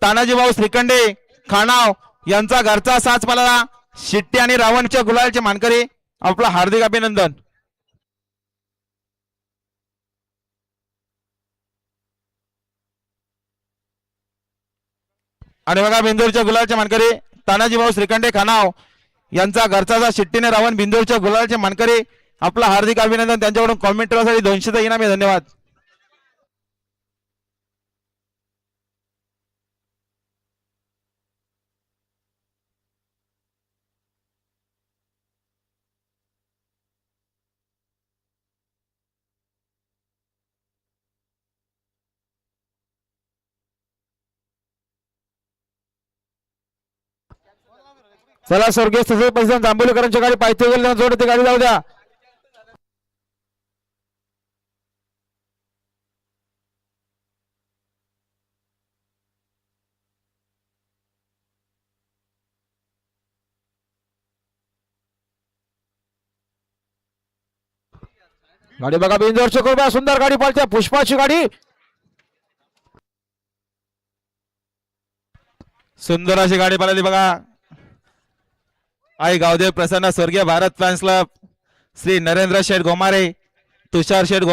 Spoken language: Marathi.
तानाजी भाऊ श्रीखंडे खानाव यांचा घरचा साच पळाला शिट्टी आणि रावणच्या गुलालचे मानकरी आपलं हार्दिक अभिनंदन. आणि बघा बिंदूरच्या गुलालचे मानकरी तानाजी भाऊ श्रीखंडे खानाव यांचा घरचा शिट्टीने रावण बिंदूरच्या गुलालचे मानकरी आपलं हार्दिक अभिनंदन. त्यांच्याकडून कॉमेंट करण्यासाठी 200चा इनाम आहे. धन्यवाद. चला स्वर्गीय सचिव पैसा जांभुलीकरांच्या गाडी पायथ्या गेली जोडते गाडी जाऊ द्या. गाडी बघा बिंदूरची कृपया सुंदर गाडी पळते पुष्पाची गाडी सुंदर अशी गाडी पळाली बघा. आई गावदेव प्रसन्न स्वर्गीय भारत फॅन्स क्लब श्री नरेंद्र शेठ गोमारे तुषार शेठ